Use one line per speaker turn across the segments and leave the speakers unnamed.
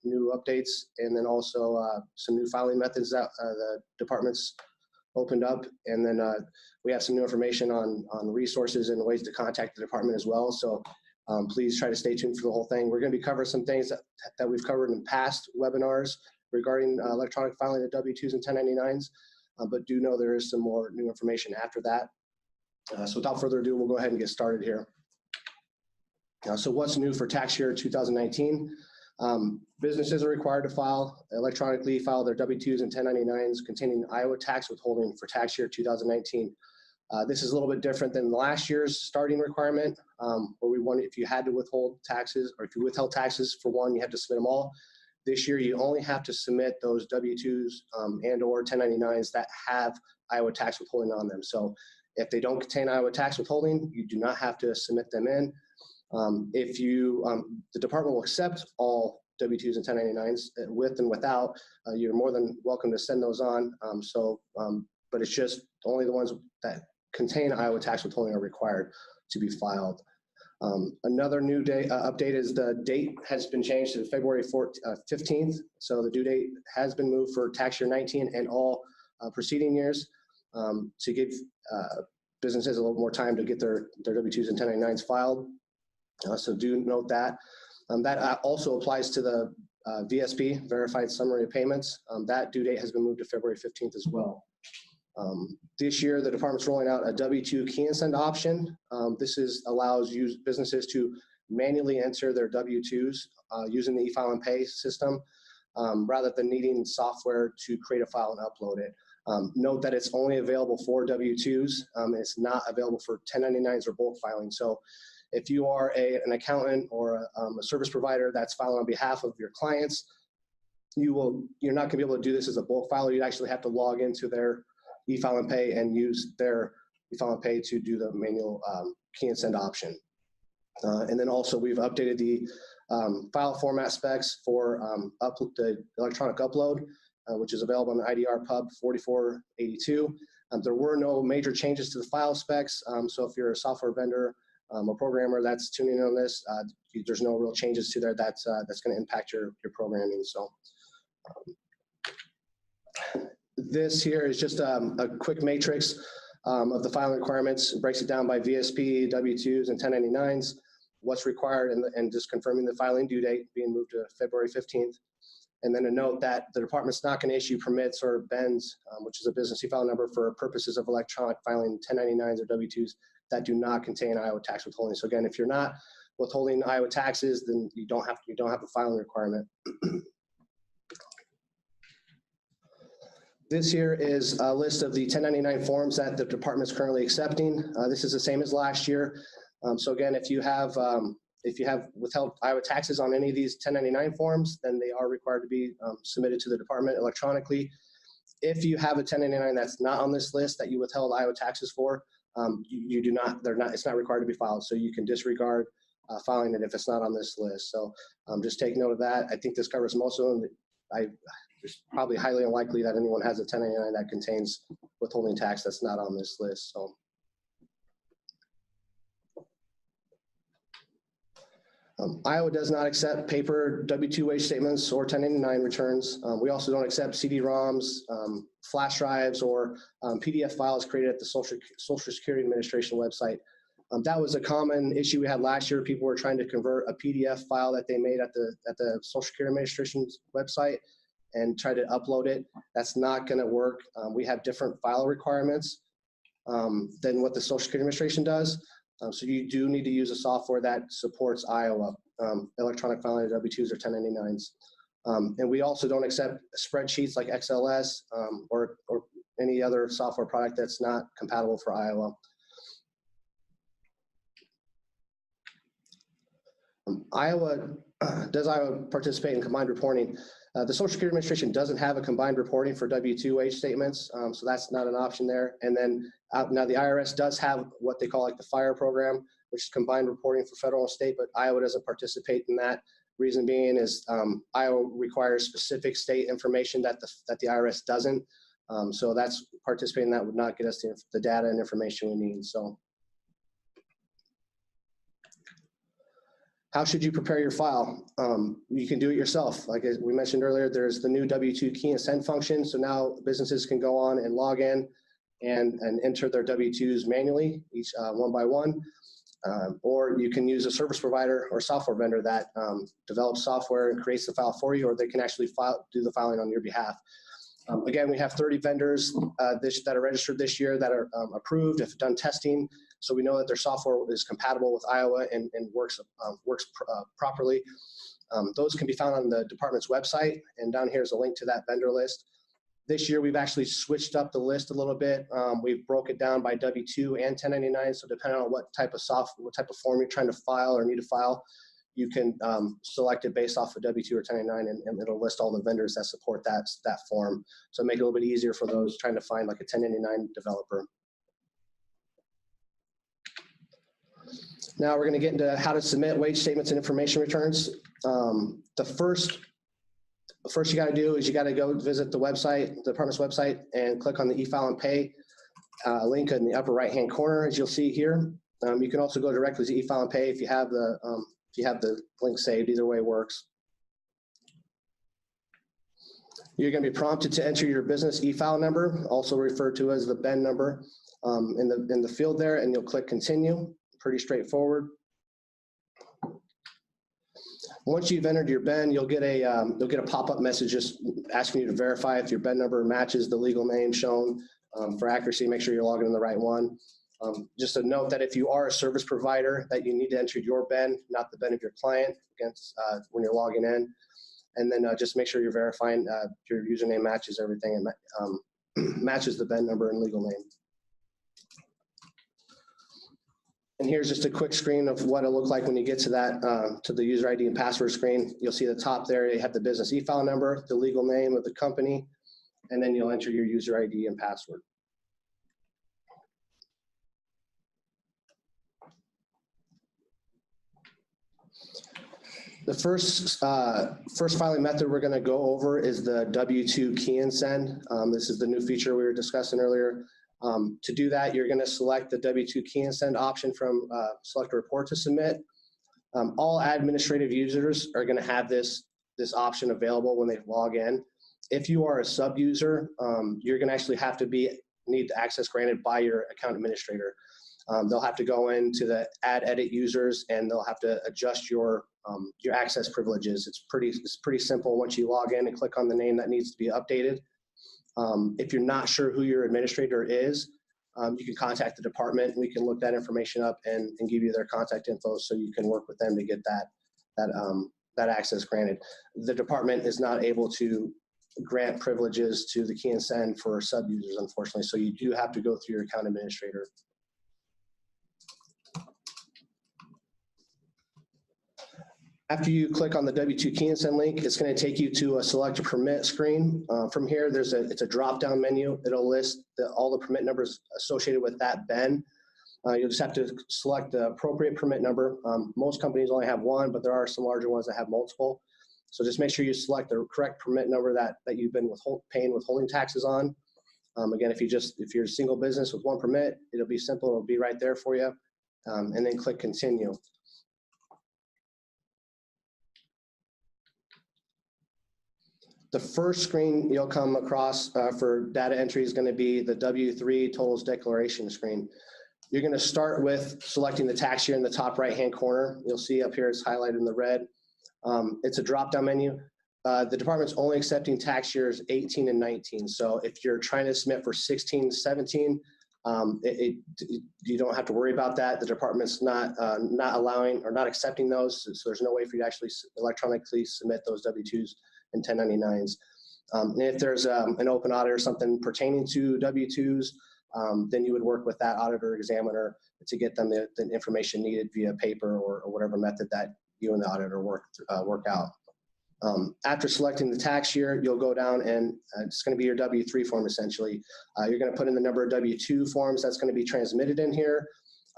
new updates, and then also some new filing methods that the department's opened up. And then we have some new information on resources and ways to contact the department as well. So please try to stay tuned for the whole thing. We're going to be covering some things that we've covered in past webinars regarding electronic filing of W-2s and 1099s, but do know there is some more new information after that. So without further ado, we'll go ahead and get started here. So what's new for tax year 2019? Businesses are required to electronically file their W-2s and 1099s containing Iowa tax withholding for tax year 2019. This is a little bit different than last year's starting requirement, where we wanted, if you had to withhold taxes, or if you withheld taxes for one, you had to submit them all. This year, you only have to submit those W-2s and or 1099s that have Iowa tax withholding on them. So if they don't contain Iowa tax withholding, you do not have to submit them in. The department will accept all W-2s and 1099s with and without. You're more than welcome to send those on. But it's just only the ones that contain Iowa tax withholding are required to be filed. Another new update is the date has been changed to February 15th. So the due date has been moved for tax year 19 and all preceding years to give businesses a little more time to get their W-2s and 1099s filed. So do note that. That also applies to the VSP, Verified Summary of Payments. That due date has been moved to February 15th as well. This year, the department's rolling out a W-2 key and send option. This allows businesses to manually enter their W-2s using the eFile and Pay system, rather than needing software to create a file and upload it. Note that it's only available for W-2s. It's not available for 1099s or bulk filing. So if you are an accountant or a service provider that's filing on behalf of your clients, you're not going to be able to do this as a bulk filer. You actually have to log into their eFile and Pay and use their eFile and Pay to do the manual key and send option. And then also we've updated the file format specs for the electronic upload, which is available on the IDR Pub 4482. There were no major changes to the file specs. So if you're a software vendor, a programmer that's tuning in on this, there's no real changes to there that's going to impact your programming. So this here is just a quick matrix of the filing requirements. It breaks it down by VSP, W-2s, and 1099s, what's required, and just confirming the filing due date being moved to February 15th. And then a note that the department's not going to issue permits or BENs, which is a business e-file number, for purposes of electronic filing 1099s or W-2s that do not contain Iowa tax withholding. So again, if you're not withholding Iowa taxes, then you don't have a filing requirement. This here is a list of the 1099 forms that the department is currently accepting. This is the same as last year. So again, if you have withheld Iowa taxes on any of these 1099 forms, then they are required to be submitted to the department electronically. If you have a 1099 that's not on this list that you withheld Iowa taxes for, it's not required to be filed. So you can disregard filing it if it's not on this list. So just take note of that. I think this covers most of them. It's probably highly unlikely that anyone has a 1099 that contains withholding tax that's not on this list. So. Iowa does not accept paper W-2 wage statements or 1099 returns. We also don't accept CD-ROMs, flash drives, or PDF files created at the Social Security Administration website. That was a common issue we had last year. People were trying to convert a PDF file that they made at the Social Security Administration's website and try to upload it. That's not going to work. We have different file requirements than what the Social Security Administration does. So you do need to use a software that supports Iowa electronic filing of W-2s or 1099s. And we also don't accept spreadsheets like XLS or any other software product that's not compatible for Iowa. Does Iowa participate in combined reporting? The Social Security Administration doesn't have a combined reporting for W-2 wage statements, so that's not an option there. And then now the IRS does have what they call like the FIRE program, which is combined reporting for federal and state, but Iowa doesn't participate in that. Reason being is Iowa requires specific state information that the IRS doesn't. So that's participating in that would not get us the data and information we need. So How should you prepare your file? You can do it yourself. Like we mentioned earlier, there's the new W-2 key and send function. So now businesses can go on and log in and enter their W-2s manually, each one by one. Or you can use a service provider or software vendor that develops software and creates the file for you, or they can actually do the filing on your behalf. Again, we have 30 vendors that are registered this year that are approved, have done testing, so we know that their software is compatible with Iowa and works properly. Those can be found on the department's website, and down here is a link to that vendor list. This year, we've actually switched up the list a little bit. We've broke it down by W-2 and 1099, so depending on what type of form you're trying to file or need to file, you can select it based off of W-2 or 1099, and it'll list all the vendors that support that form. So make it a little bit easier for those trying to find like a 1099 developer. Now we're going to get into how to submit wage statements and information returns. The first you got to do is you got to go visit the website, the department's website, and click on the eFile and Pay link in the upper right-hand corner, as you'll see here. You can also go directly to eFile and Pay if you have the link saved. Either way works. You're going to be prompted to enter your business eFile number, also referred to as the BEN number, in the field there, and you'll click Continue. Pretty straightforward. Once you've entered your BEN, you'll get a pop-up message just asking you to verify if your BEN number matches the legal name shown. For accuracy, make sure you're logging in the right one. Just a note that if you are a service provider, that you need to enter your BEN, not the BEN of your client, when you're logging in. And then just make sure you're verifying your username matches everything and matches the BEN number and legal name. And here's just a quick screen of what it'll look like when you get to that, to the user ID and password screen. You'll see the top there, you have the business eFile number, the legal name of the company, and then you'll enter your user ID and password. The first filing method we're going to go over is the W-2 key and send. This is the new feature we were discussing earlier. To do that, you're going to select the W-2 key and send option from select a report to submit. All administrative users are going to have this option available when they log in. If you are a sub-user, you're going to actually have to need access granted by your account administrator. They'll have to go into the add edit users, and they'll have to adjust your access privileges. It's pretty simple. Once you log in and click on the name that needs to be updated. If you're not sure who your administrator is, you can contact the department. We can look that information up and give you their contact info so you can work with them to get that access granted. The department is not able to grant privileges to the key and send for sub-users, unfortunately, so you do have to go through your account administrator. After you click on the W-2 key and send link, it's going to take you to a select a permit screen. From here, it's a drop-down menu. It'll list all the permit numbers associated with that BEN. You'll just have to select the appropriate permit number. Most companies only have one, but there are some larger ones that have multiple. So just make sure you select the correct permit number that you've been paying withholding taxes on. Again, if you're a single business with one permit, it'll be simple. It'll be right there for you. And then click Continue. The first screen you'll come across for data entry is going to be the W-3 totals declaration screen. You're going to start with selecting the tax year in the top right-hand corner. You'll see up here it's highlighted in the red. It's a drop-down menu. The department's only accepting tax years 18 and 19. So if you're trying to submit for 16, 17, you don't have to worry about that. The department's not allowing or not accepting those. So there's no way for you to actually electronically submit those W-2s and 1099s. And if there's an open audit or something pertaining to W-2s, then you would work with that auditor examiner to get them the information needed via paper or whatever method that you and the auditor work out. After selecting the tax year, you'll go down and it's going to be your W-3 form essentially. You're going to put in the number of W-2 forms that's going to be transmitted in here.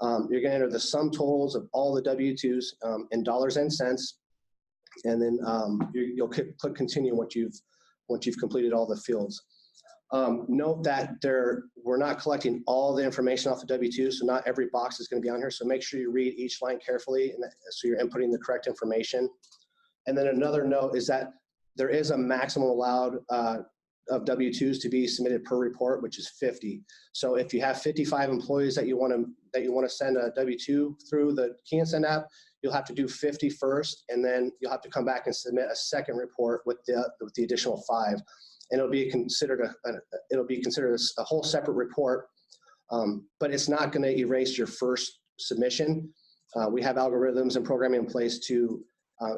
You're going to enter the sum totals of all the W-2s in dollars and cents. And then you'll click Continue once you've completed all the fields. Note that we're not collecting all the information off the W-2, so not every box is going to be on here. So make sure you read each line carefully, and so you're inputting the correct information. And then another note is that there is a maximum allowed of W-2s to be submitted per report, which is 50. So if you have 55 employees that you want to send a W-2 through the Key and Send app, you'll have to do 50 first, and then you'll have to come back and submit a second report with the additional 5. And it'll be considered a whole separate report, but it's not going to erase your first submission. We have algorithms and programming in place to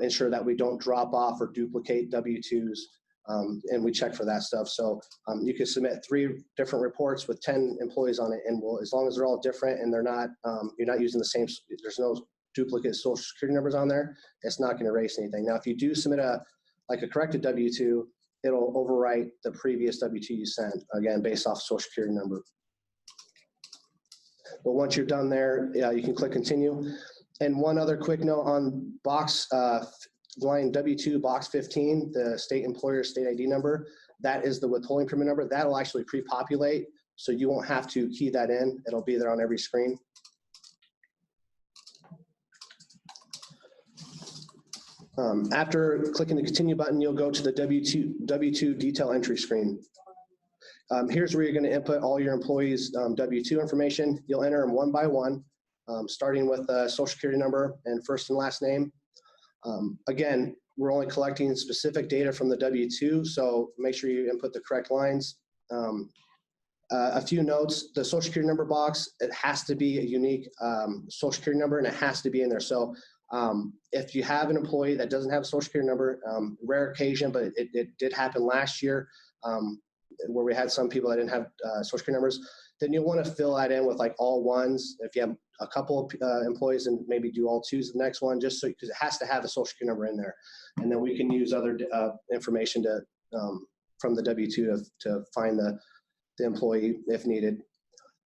ensure that we don't drop off or duplicate W-2s, and we check for that stuff. So you can submit 3 different reports with 10 employees on it, and as long as they're all different and they're not, you're not using the same, there's no duplicate social security numbers on there, it's not going to erase anything. Now, if you do submit a corrected W-2, it'll overwrite the previous W-2 you sent, again, based off social security number. But once you're done there, you can click continue. And one other quick note on line W-2, box 15, the state employer state ID number, that is the withholding permit number. That'll actually pre-populate, so you won't have to key that in. It'll be there on every screen. After clicking the continue button, you'll go to the W-2 detail entry screen. Here's where you're going to input all your employees' W-2 information. You'll enter them one by one, starting with a social security number and first and last name. Again, we're only collecting specific data from the W-2, so make sure you input the correct lines. A few notes: the social security number box, it has to be a unique social security number, and it has to be in there. So if you have an employee that doesn't have a social security number, rare occasion, but it did happen last year, where we had some people that didn't have social security numbers, then you'll want to fill that in with like all ones. If you have a couple of employees, and maybe do all twos the next one, just so, because it has to have a social security number in there. And then we can use other information from the W-2 to find the employee if needed.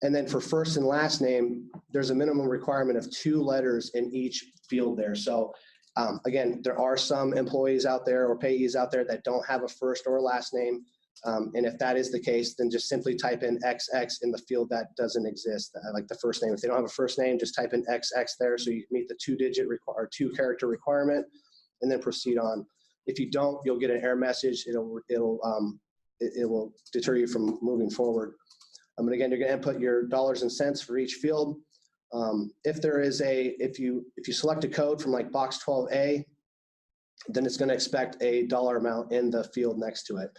And then for first and last name, there's a minimum requirement of 2 letters in each field there. So again, there are some employees out there or payees out there that don't have a first or last name. And if that is the case, then just simply type in XX in the field that doesn't exist, like the first name. If they don't have a first name, just type in XX there so you meet the 2-character requirement, and then proceed on. If you don't, you'll get an error message. It will deter you from moving forward. And again, you're going to input your dollars and cents for each field. If you select a code from like box 12A, then it's going to expect a dollar amount in the field next to it.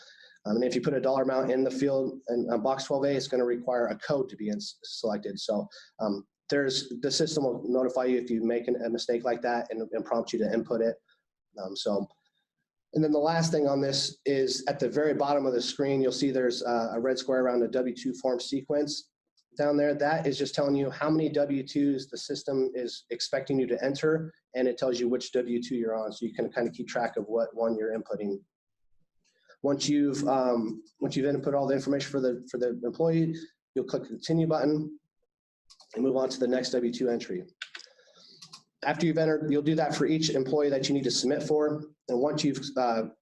And if you put a dollar amount in the field in box 12A, it's going to require a code to be selected. So the system will notify you if you make a mistake like that and prompt you to input it. And then the last thing on this is at the very bottom of the screen, you'll see there's a red square around the W-2 form sequence down there. That is just telling you how many W-2s the system is expecting you to enter, and it tells you which W-2 you're on, so you can kind of keep track of what one you're inputting. Once you've input all the information for the employee, you'll click the continue button and move on to the next W-2 entry. After you've entered, you'll do that for each employee that you need to submit for. And once you've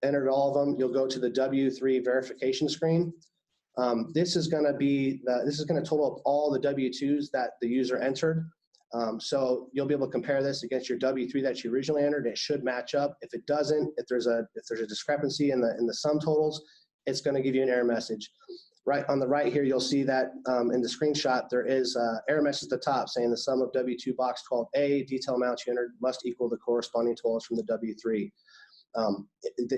entered all of them, you'll go to the W-3 verification screen. This is going to total up all the W-2s that the user entered. So you'll be able to compare this against your W-3 that you originally entered. It should match up. If it doesn't, if there's a discrepancy in the sum totals, it's going to give you an error message. Right on the right here, you'll see that in the screenshot, there is an error message at the top saying the sum of W-2 box 12A detail amounts you entered must equal the corresponding totals from the W-3.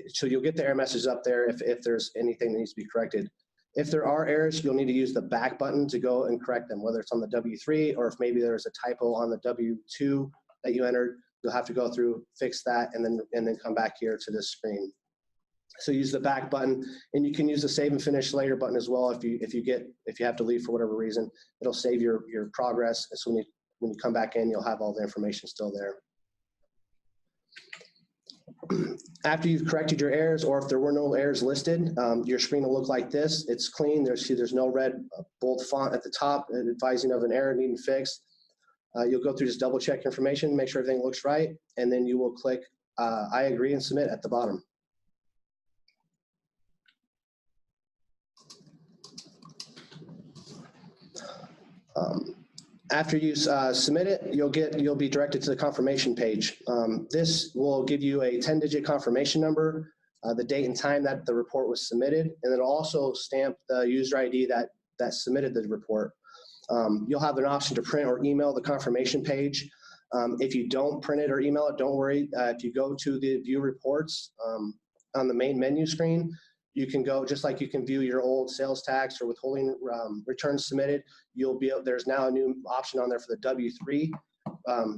So you'll get the error message up there if there's anything that needs to be corrected. If there are errors, you'll need to use the back button to go and correct them, whether it's on the W-3 or if maybe there's a typo on the W-2 that you entered, you'll have to go through, fix that, and then come back here to this screen. So use the back button, and you can use the save and finish later button as well. If you have to leave for whatever reason, it'll save your progress. And so when you come back in, you'll have all the information still there. After you've corrected your errors, or if there were no errors listed, your screen will look like this. It's clean. There's no red bold font at the top advising of an error needing fixed. You'll go through, just double check information, make sure everything looks right, and then you will click I agree and submit at the bottom. After you submit it, you'll be directed to the confirmation page. This will give you a 10-digit confirmation number, the date and time that the report was submitted, and it'll also stamp the user ID that submitted the report. You'll have an option to print or email the confirmation page. If you don't print it or email it, don't worry. If you go to the view reports on the main menu screen, you can go, just like you can view your old sales tax or withholding returns submitted, there's now a new option on there for the W-3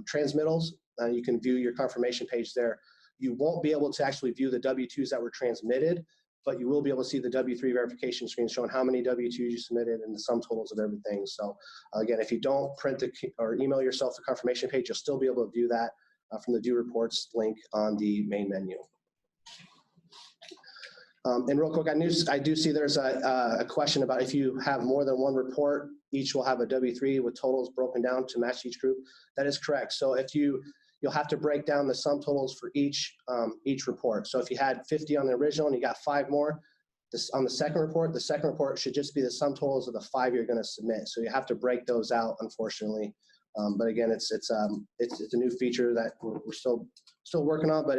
transmittals. You can view your confirmation page there. You won't be able to actually view the W-2s that were transmitted, but you will be able to see the W-3 verification screen showing how many W-2s you submitted and the sum totals of everything. So again, if you don't print or email yourself the confirmation page, you'll still be able to view that from the view reports link on the main menu. And real quick, I do see there's a question about if you have more than one report, each will have a W-3 with totals broken down to match each group. That is correct. So if you'll have to break down the sum totals for each report. So if you had 50 on the original and you got 5 more, on the second report should just be the sum totals of the 5 you're going to submit. So you have to break those out, unfortunately. But again, it's a new feature that we're still working on, but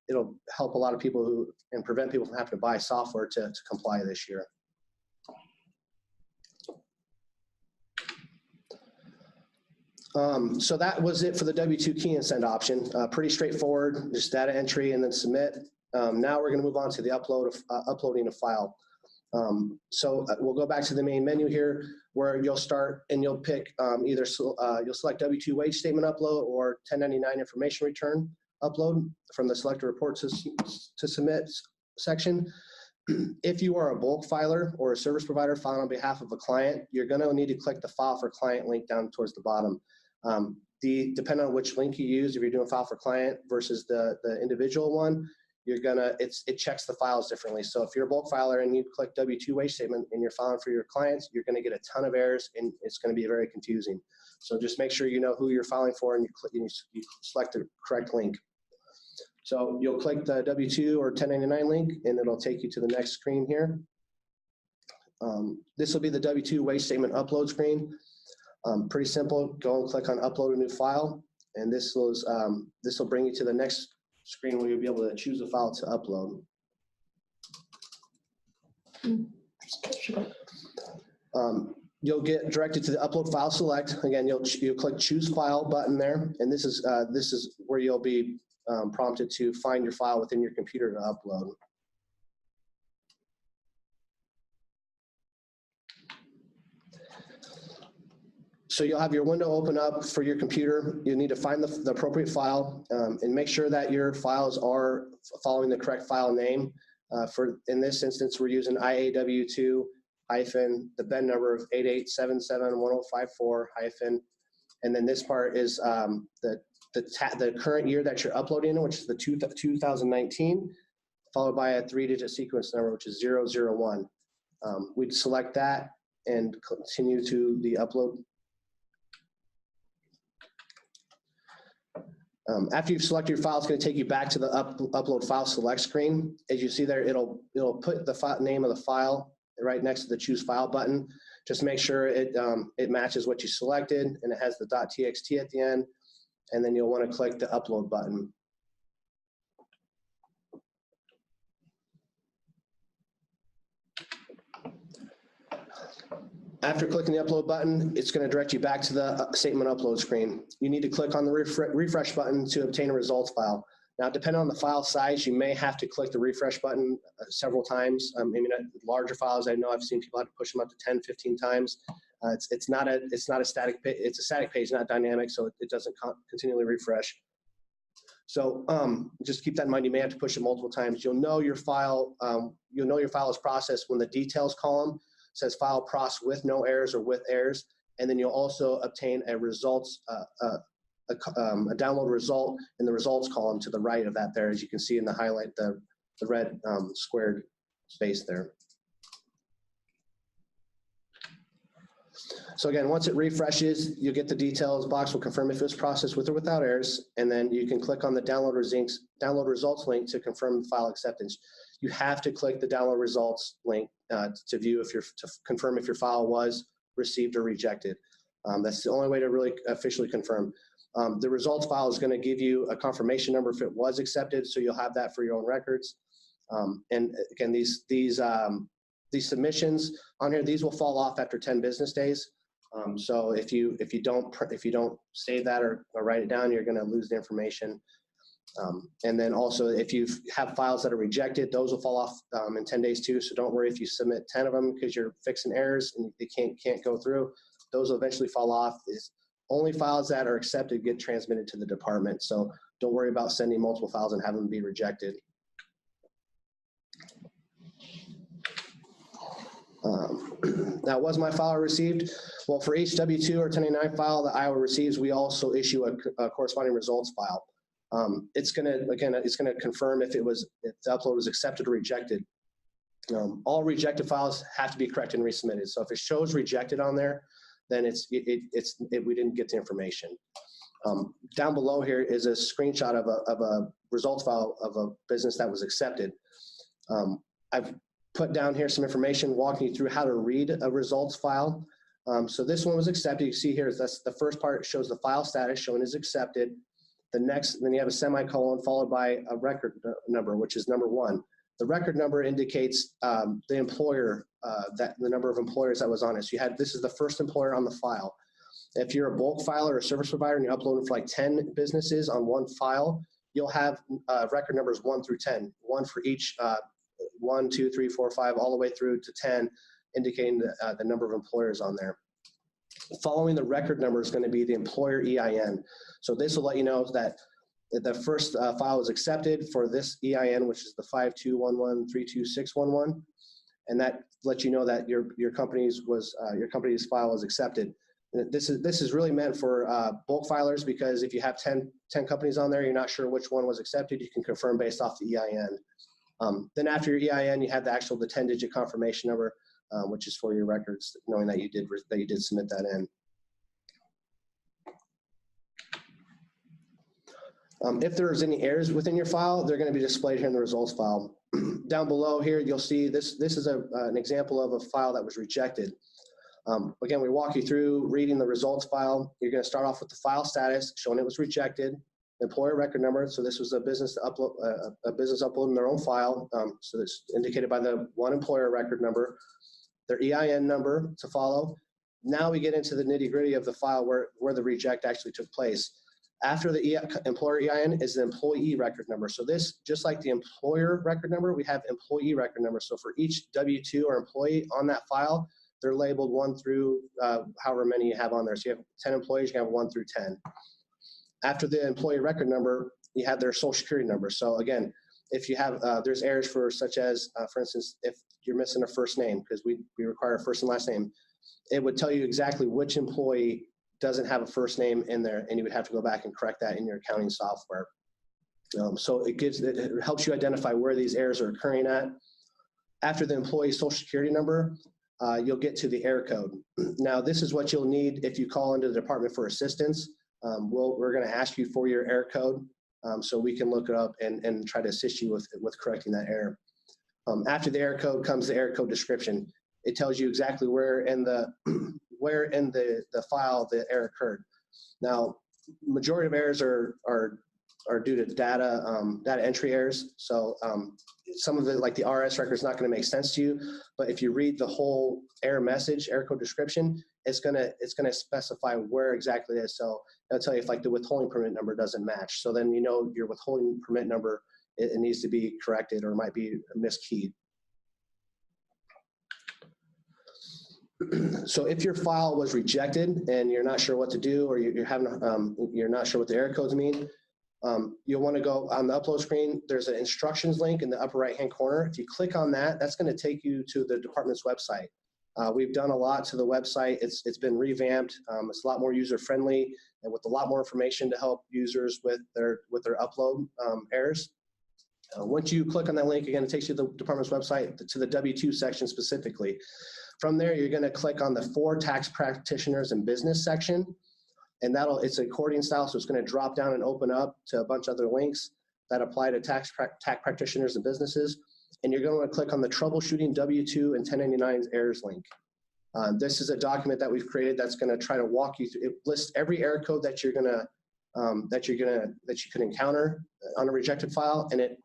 it'll help a lot of people and prevent people from having to buy software to comply this year. So that was it for the W-2 key and send option. Pretty straightforward, just data entry and then submit. Now we're going to move on to the uploading a file. So we'll go back to the main menu here, where you'll start and you'll pick you'll select W-2 wage statement upload or 1099 information return upload from the select a report to submit section. If you are a bulk filer or a service provider filing on behalf of a client, you're going to need to click the file for client link down towards the bottom. Depending on which link you use, if you're doing file for client versus the individual one, it checks the files differently. So if you're a bulk filer and you click W-2 wage statement and you're filing for your clients, you're going to get a ton of errors and it's going to be very confusing. So just make sure you know who you're filing for and you select the correct link. So you'll click the W-2 or 1099 link and it'll take you to the next screen here. This will be the W-2 wage statement upload screen. Pretty simple. Go and click on upload a new file, and this will bring you to the next screen where you'll be able to choose a file to upload. You'll get directed to the upload file select. Again, you'll click choose file button there, and this is where you'll be prompted to find your file within your computer to upload. So you'll have your window open up for your computer. You need to find the appropriate file and make sure that your files are following the correct file name. In this instance, we're using IAW2 hyphen the BEN number of 88771054 hyphen, and then this part is the current year that you're uploading in, which is the 2019, followed by a 3-digit sequence number, which is 001. We'd select that and continue to the upload. After you've selected your file, it's going to take you back to the upload file select screen. As you see there, it'll put the name of the file right next to the choose file button. Just make sure it matches what you selected and it has the .txt at the end. And then you'll want to click the upload button. After clicking the upload button, it's going to direct you back to the statement upload screen. You need to click on the refresh button to obtain a results file. Now, depending on the file size, you may have to click the refresh button several times. Maybe not larger files. I know I've seen people have to push them up to 10, 15 times. It's not a static page. It's a static page, not dynamic, so it doesn't continually refresh. So just keep that in mind. You may have to push it multiple times. You'll know your file. You'll know your file is processed when the details column says file processed with no errors or with errors, and then you'll also obtain a results, a download result in the results column to the right of that there, as you can see in the highlight, the red squared space there. So again, once it refreshes, you'll get the details box will confirm if it was processed with or without errors, and then you can click on the download results link to confirm file acceptance. You have to click the download results link to confirm if your file was received or rejected. That's the only way to really officially confirm. The results file is going to give you a confirmation number if it was accepted, so you'll have that for your own records. And again, these submissions on here, these will fall off after 10 business days. So if you don't save that or write it down, you're going to lose the information. And then also, if you have files that are rejected, those will fall off in 10 days too. So don't worry if you submit 10 of them because you're fixing errors and they can't go through. Those will eventually fall off. Is only files that are accepted get transmitted to the department. So don't worry about sending multiple files and having them be rejected. Now, was my file received? Well, for each W-2 or 1099 file that Iowa receives, we also issue a corresponding results file. It's going to confirm if the upload was accepted or rejected. All rejected files have to be corrected and resubmitted. So if it shows rejected on there, then we didn't get the information. Down below here is a screenshot of a results file of a business that was accepted. I've put down here some information walking you through how to read a results file. So this one was accepted. You see here, that's the first part shows the file status showing is accepted. Then you have a semicolon followed by a record number, which is number 1. The record number indicates the employer, the number of employers that was on it. So this is the first employer on the file. If you're a bulk filer or a service provider and you're uploading for like 10 businesses on one file, you'll have record numbers 1 through 10, one for each 1, 2, 3, 4, 5, all the way through to 10, indicating the number of employers on there. Following the record number is going to be the employer EIN. So this will let you know that the first file was accepted for this EIN, which is the 521132611, and that lets you know that your company's file was accepted. This is really meant for bulk filers, because if you have 10 companies on there, you're not sure which one was accepted, you can confirm based off the EIN. Then after your EIN, you have the 10-digit confirmation number, which is for your records, knowing that you did submit that in. If there's any errors within your file, they're going to be displayed here in the results file. Down below here, you'll see this is an example of a file that was rejected. Again, we walk you through reading the results file. You're going to start off with the file status showing it was rejected. Employer record number. So this was a business uploading their own file. So it's indicated by the one employer record number. Their EIN number to follow. Now we get into the nitty-gritty of the file where the reject actually took place. After the employer EIN is the employee record number. So this, just like the employer record number, we have employee record number. So for each W-2 or employee on that file, they're labeled 1 through however many you have on there. So you have 10 employees, you have 1 through 10. After the employee record number, you have their social security number. So again, if you have, there's errors for such as, for instance, if you're missing a first name, because we require a first and last name, it would tell you exactly which employee doesn't have a first name in there, and you would have to go back and correct that in your accounting software. So it helps you identify where these errors are occurring at. After the employee social security number, you'll get to the error code. Now, this is what you'll need if you call into the department for assistance. We're going to ask you for your error code so we can look it up and try to assist you with correcting that error. After the error code comes the error code description. It tells you exactly where in the file the error occurred. Now, majority of errors are due to data entry errors. So some of it, like the RS record, is not going to make sense to you. But if you read the whole error message, error code description, it's gonna specify where exactly it is. So it'll tell you if like the withholding permit number doesn't match. So then you know your withholding permit number, it needs to be corrected or might be miskeyed. So if your file was rejected and you're not sure what to do, or you're not sure what the error codes mean, you'll want to go on the upload screen. There's an instructions link in the upper right-hand corner. If you click on that, that's going to take you to the department's website. We've done a lot to the website. It's been revamped. It's a lot more user-friendly and with a lot more information to help users with their upload errors. Once you click on that link, again, it takes you to the department's website, to the W-2 section specifically. From there, you're going to click on the For Tax Practitioners and Business section, and it's accordion style, so it's going to drop down and open up to a bunch of other links that apply to tax practitioners and businesses. And you're going to click on the Troubleshooting W-2 and 1099's Errors link. This is a document that we've created that's going to try to walk you through. It lists every error code that you can encounter on a rejected file, and it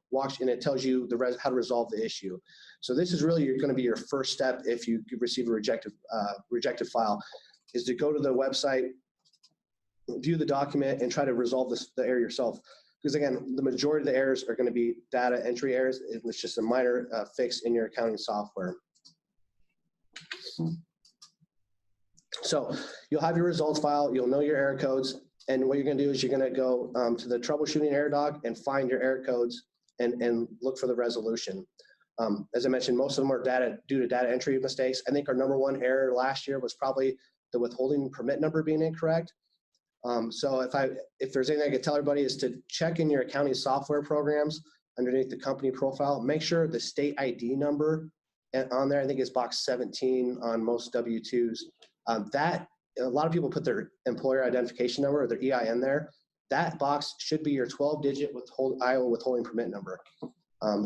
tells you how to resolve the issue. So this is really going to be your first step if you receive a rejected file, is to go to the website, view the document, and try to resolve the error yourself. Because again, the majority of the errors are going to be data entry errors. It's just a minor fix in your accounting software. So you'll have your results file, you'll know your error codes, and what you're going to do is you're going to go to the troubleshooting error doc and find your error codes and look for the resolution. As I mentioned, most of them are due to data entry mistakes. I think our #1 error last year was probably the withholding permit number being incorrect. So if there's anything I could tell everybody is to check in your accounting software programs underneath the company profile. Make sure the state ID number on there, I think it's box 17 on most W-2s. A lot of people put their employer identification number or their EIN there. That box should be your 12-digit Iowa withholding permit number.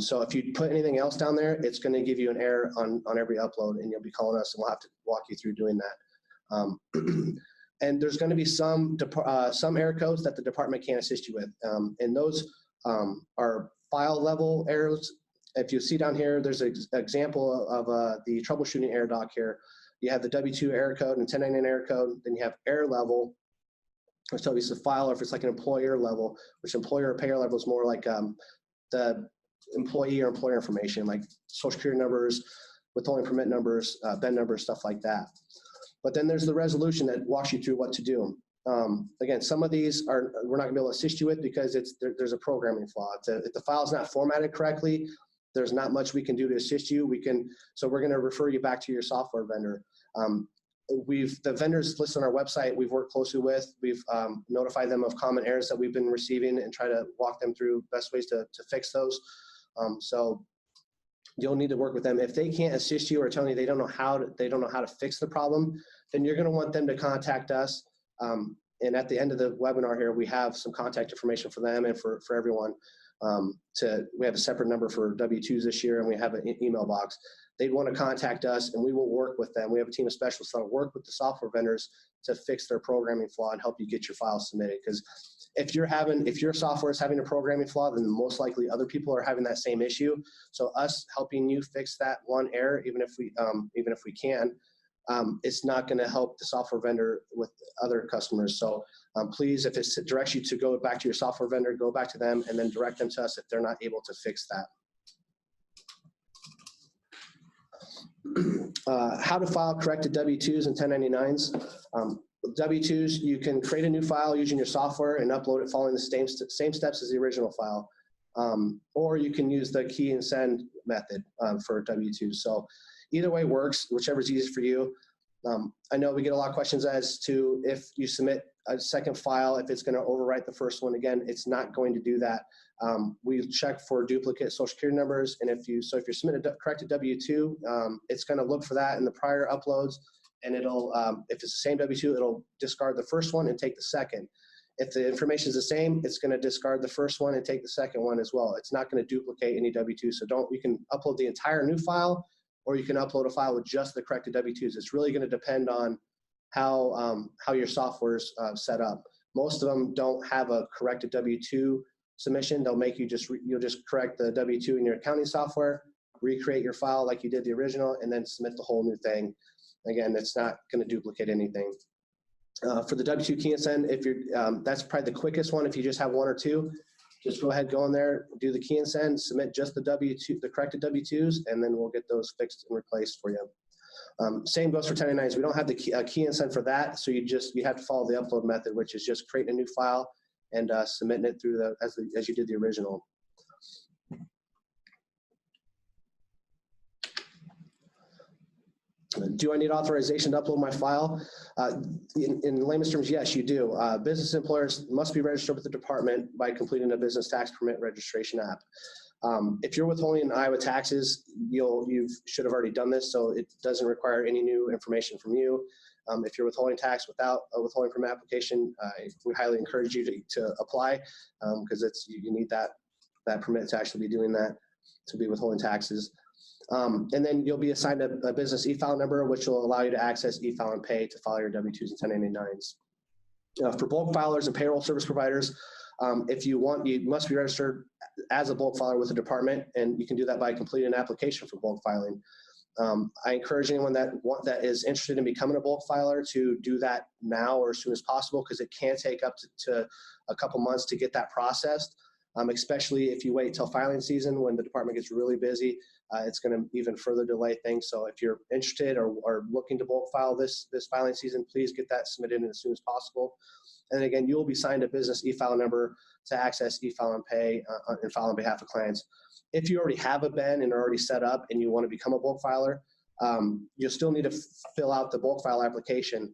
So if you put anything else down there, it's going to give you an error on every upload, and you'll be calling us, and we'll have to walk you through doing that. And there's going to be some error codes that the department can't assist you with, and those are file level errors. If you see down here, there's an example of the troubleshooting error doc here. You have the W-2 error code and 1099 error code. Then you have error level, which tells you it's a file, or if it's like an employer level, which employer or payer level is more like the employee or employer information, like social security numbers, withholding permit numbers, BEN numbers, stuff like that. But then there's the resolution that walks you through what to do. Again, some of these we're not going to be able to assist you with because there's a programming flaw. If the file is not formatted correctly, there's not much we can do to assist you. So we're going to refer you back to your software vendor. The vendors listed on our website we've worked closely with. We've notified them of common errors that we've been receiving and try to walk them through best ways to fix those. So you'll need to work with them. If they can't assist you or tell you they don't know how to fix the problem, then you're going to want them to contact us. And at the end of the webinar here, we have some contact information for them and for everyone. We have a separate number for W-2s this year, and we have an email box. They'd want to contact us, and we will work with them. We have a team of specialists that will work with the software vendors to fix their programming flaw and help you get your files submitted. Because if your software is having a programming flaw, then most likely other people are having that same issue. So us helping you fix that one error, even if we can, it's not going to help the software vendor with other customers. So please, if it directs you to go back to your software vendor, go back to them and then direct them to us if they're not able to fix that. How to file corrected W-2s and 1099s. W-2s, you can create a new file using your software and upload it following the same steps as the original file. Or you can use the key and send method for W-2s. So either way works, whichever is easiest for you. I know we get a lot of questions as to if you submit a second file, if it's going to overwrite the first one. Again, it's not going to do that. We check for duplicate social security numbers, and if you submit a corrected W-2, it's going to look for that in the prior uploads, and it'll, if it's the same W-2, it'll discard the first one and take the second. If the information is the same, it's going to discard the first one and take the second one as well. It's not going to duplicate any W-2, so you can upload the entire new file, or you can upload a file with just the corrected W-2s. It's really going to depend on how your software's set up. Most of them don't have a corrected W-2 submission. They'll make you you'll just correct the W-2 in your accounting software, recreate your file like you did the original, and then submit the whole new thing. Again, it's not going to duplicate anything. For the W-2 key and send, that's probably the quickest one. If you just have one or two, just go ahead, go in there, do the key and send, submit just the W-2, the corrected W-2s, and then we'll get those fixed and replaced for you. Same goes for 1099s. We don't have the key and send for that, so you have to follow the upload method, which is just creating a new file and submitting it through as you did the original. Do I need authorization to upload my file? In layman's terms, yes, you do. Business employers must be registered with the department by completing a business tax permit registration app. If you're withholding Iowa taxes, you should have already done this, so it doesn't require any new information from you. If you're withholding tax without a withholding permit application, we highly encourage you to apply because you need that permit to actually be doing that, to be withholding taxes. And then you'll be assigned a business eFile number, which will allow you to access eFile and Pay to file your W-2s and 1099s. For bulk filers and payroll service providers, if you want, you must be registered as a bulk filer with the department, and you can do that by completing an application for bulk filing. I encourage anyone that is interested in becoming a bulk filer to do that now or as soon as possible, because it can take up to a couple months to get that processed, especially if you wait till filing season when the department gets really busy. It's going to even further delay things. So if you're interested or looking to bulk file this filing season, please get that submitted in as soon as possible. And again, you'll be signed a business eFile number to access eFile and Pay and file on behalf of clients. If you already have a BEN and are already set up and you want to become a bulk filer, you'll still need to fill out the bulk file application,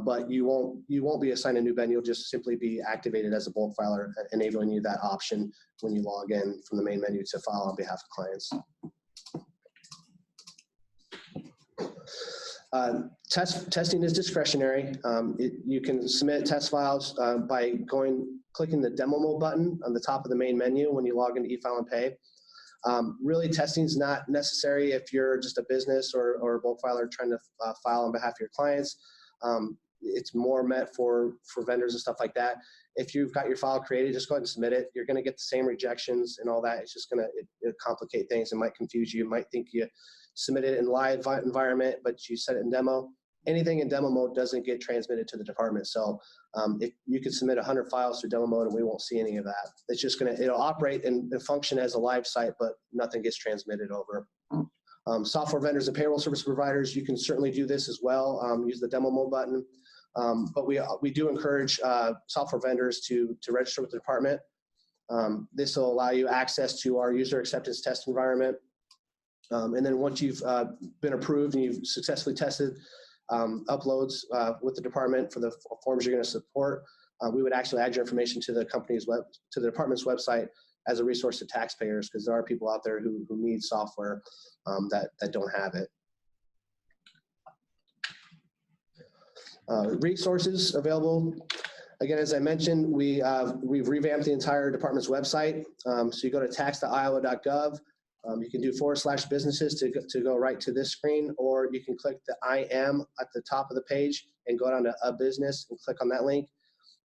but you won't be assigned a new BEN. You'll just simply be activated as a bulk filer, enabling you that option when you log in from the main menu to file on behalf of clients. Testing is discretionary. You can submit test files by clicking the demo mode button on the top of the main menu when you log into eFile and Pay. Really, testing is not necessary if you're just a business or a bulk filer trying to file on behalf of your clients. It's more meant for vendors and stuff like that. If you've got your file created, just go ahead and submit it. You're going to get the same rejections and all that. It's just going to complicate things. It might confuse you. You might think you submit it in live environment, but you set it in demo. Anything in demo mode doesn't get transmitted to the department. So if you could submit 100 files through demo mode and we won't see any of that. It's just it'll operate and function as a live site, but nothing gets transmitted over. Software vendors and payroll service providers, you can certainly do this as well. Use the demo mode button. But we do encourage software vendors to register with the department. This will allow you access to our user acceptance test environment. And then once you've been approved and you've successfully tested uploads with the department for the forms you're going to support, we would actually add your information to the department's website as a resource to taxpayers, because there are people out there who need software that don't have it. Resources available. Again, as I mentioned, we've revamped the entire department's website. So you go to tax.iowa.gov. You can do /businesses to go right to this screen, or you can click the I am at the top of the page and go down to a business and click on that link.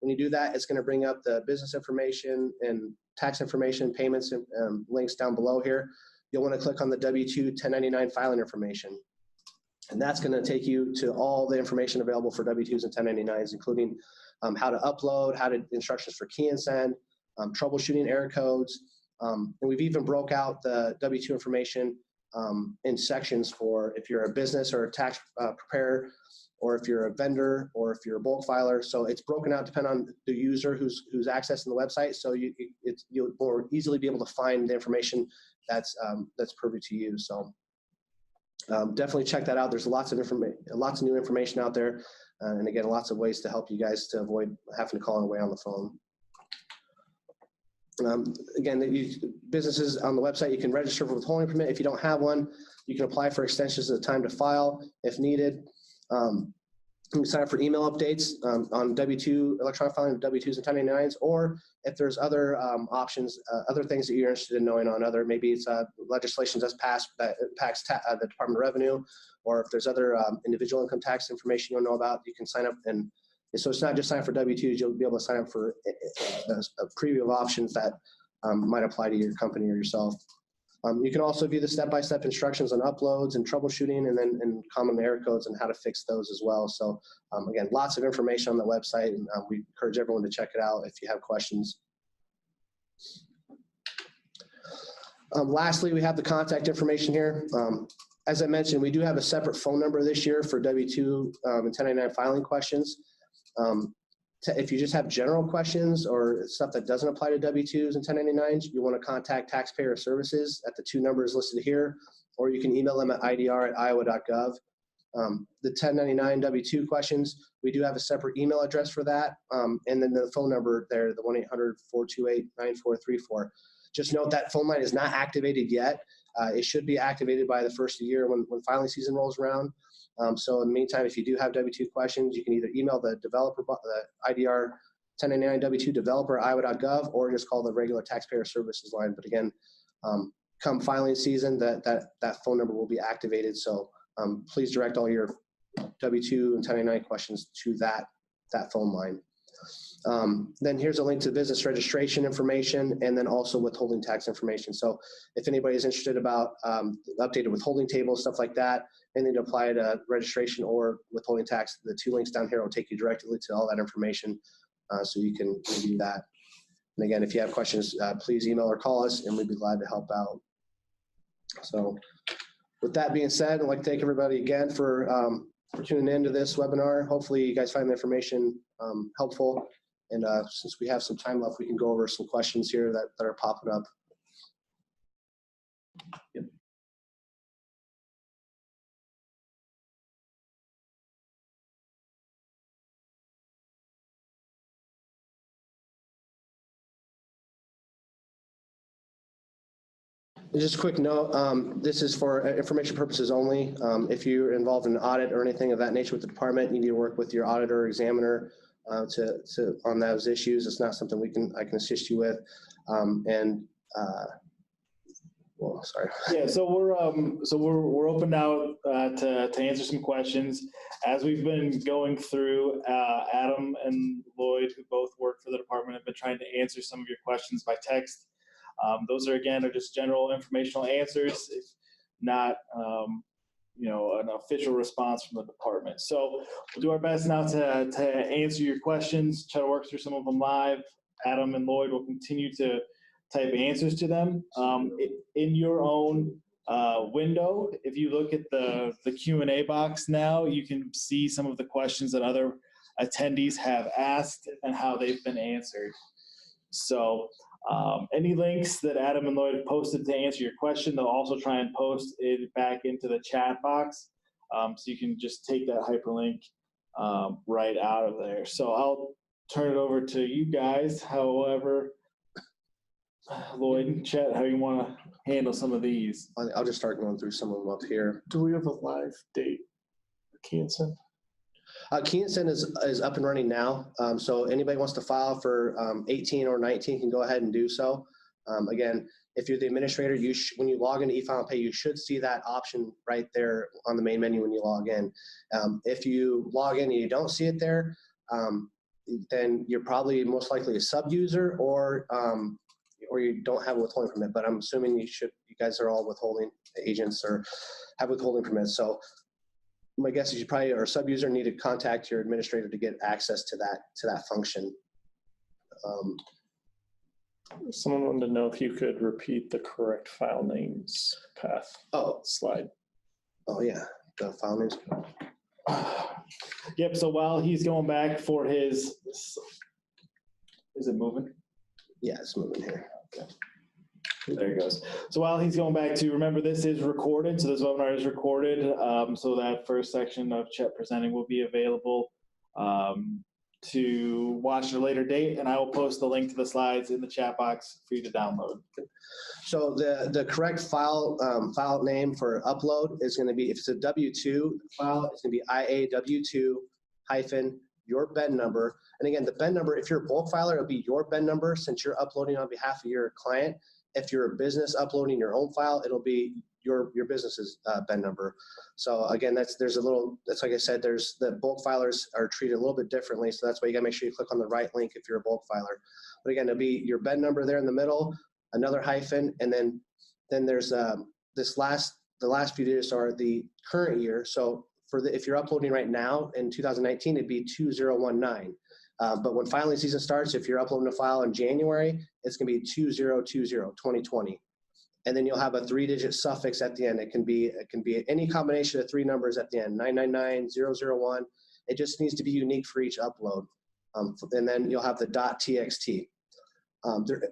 When you do that, it's going to bring up the business information and tax information, payments, and links down below here. You'll want to click on the W-2 1099 filing information. And that's going to take you to all the information available for W-2s and 1099s, including how to upload, instructions for key and send, troubleshooting error codes. And we've even broke out the W-2 information in sections for if you're a business or a tax preparer, or if you're a vendor, or if you're a bulk filer. So it's broken out depending on the user who's accessing the website. So you'll more easily be able to find the information that's privy to you. So definitely check that out. There's lots of new information out there, and again, lots of ways to help you guys to avoid having to call away on the phone. Again, businesses on the website, you can register for withholding permit. If you don't have one, you can apply for extensions of the time to file if needed. You can sign up for email updates on W-2, electronic filing of W-2s and 1099s, or if there's other options, other things that you're interested in knowing on maybe it's legislation that's passed that impacts the Department of Revenue, or if there's other individual income tax information you'll know about, you can sign up. And so it's not just sign up for W-2s, you'll be able to sign up for a preview of options that might apply to your company or yourself. You can also view the step-by-step instructions on uploads and troubleshooting, and common error codes and how to fix those as well. So again, lots of information on the website, and we encourage everyone to check it out if you have questions. Lastly, we have the contact information here. As I mentioned, we do have a separate phone number this year for W-2 and 1099 filing questions. If you just have general questions or stuff that doesn't apply to W-2s and 1099s, you want to contact Taxpayer Services at the 2 numbers listed here, or you can email them at idr@iowa.gov. The 1099 W-2 questions, we do have a separate email address for that, and then the phone number there, the 1-800-428-9434. Just note that phone line is not activated yet. It should be activated by the first of the year when filing season rolls around. So in the meantime, if you do have W-2 questions, you can either email the developer, the IDR 1099 W-2 developer at iowa.gov, or just call the regular Taxpayer Services line. But again, come filing season, that phone number will be activated. So please direct all your W-2 and 1099 questions to that phone line. Then here's a link to the business registration information and then also withholding tax information. So if anybody is interested about updated withholding tables, stuff like that, anything to apply to registration or withholding tax, the 2 links down here will take you directly to all that information so you can review that. And again, if you have questions, please email or call us and we'd be glad to help out. So with that being said, I'd like to thank everybody again for tuning in to this webinar. Hopefully you guys find the information helpful. And since we have some time left, we can go over some questions here that are popping up. Yep. Just a quick note, this is for information purposes only. If you're involved in an audit or anything of that nature with the department, you need to work with your auditor or examiner on those issues. It's not something I can assist you with. Well, sorry.
Yeah, so we're open now to answer some questions. As we've been going through, Adam and Lloyd, who both work for the department, have been trying to answer some of your questions by text. Those are just general informational answers, if not an official response from the department. So we'll do our best now to answer your questions, try to work through some of them live. Adam and Lloyd will continue to type answers to them. In your own window, if you look at the Q&A box now, you can see some of the questions that other attendees have asked and how they've been answered. So any links that Adam and Lloyd have posted to answer your question, they'll also try and post it back into the chat box. So you can just take that hyperlink right out of there. So I'll turn it over to you guys. However, Lloyd and Chet, how you want to handle some of these?
I'll just start going through some of them up here.
Do we have a live date for Keynson?
Keynson is up and running now. So anybody wants to file for 18 or 19 can go ahead and do so. Again, if you're the administrator, when you log into eFile and Pay, you should see that option right there on the main menu when you log in. If you log in and you don't see it there, then you're probably most likely a sub-user or you don't have a withholding permit. But I'm assuming you guys are all withholding agents or have withholding permits. So my guess is you probably are a sub-user, need to contact your administrator to get access to that function.
Someone wanted to know if you could repeat the correct file names path slide.
Oh yeah, the file names.
Yep, so while he's going back for his, is it moving?
Yeah, it's moving here.
Okay. There it goes. So while he's going back to, remember this is recorded, so this webinar is recorded, so that first section of Chet presenting will be available to watch at a later date, and I will post the link to the slides in the chat box for you to download.
So the correct file name for upload is going to be, if it's a W-2 file, it's going to be IA-W2 hyphen your BEN number. And again, the BEN number, if you're a bulk filer, it'll be your BEN number since you're uploading on behalf of your client. If you're a business uploading your own file, it'll be your business's BEN number. So again, that's like I said, the bulk filers are treated a little bit differently. So that's why you gotta make sure you click on the right link if you're a bulk filer. But again, it'll be your BEN number there in the middle, another hyphen, and then there's the last few digits are the current year. So if you're uploading right now in 2019, it'd be 2019. But when filing season starts, if you're uploading a file in January, it's going to be 2020, 2020. And then you'll have a 3-digit suffix at the end. It can be any combination of 3 numbers at the end, 999, 001. It just needs to be unique for each upload. And then you'll have the .txt.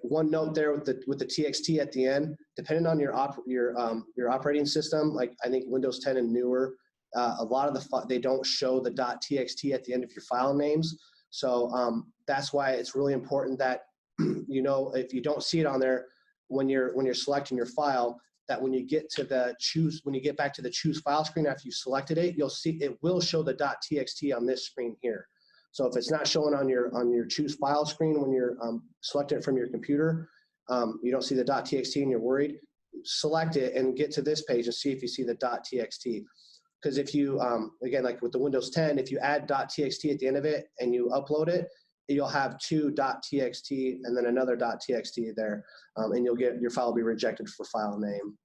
One note there with the txt at the end, depending on your operating system, like I think Windows 10 and newer, a lot of they don't show the .txt at the end of your file names. So that's why it's really important that if you don't see it on there when you're selecting your file, that when you get back to the choose file screen after you selected it, you'll see it will show the .txt on this screen here. So if it's not showing on your choose file screen when you're selecting it from your computer, you don't see the .txt and you're worried, select it and get to this page and see if you see the .txt. Because if you, again, like with the Windows 10, if you add .txt at the end of it and you upload it, you'll have two .txt and then another .txt there, and you'll get your file will be rejected for file name.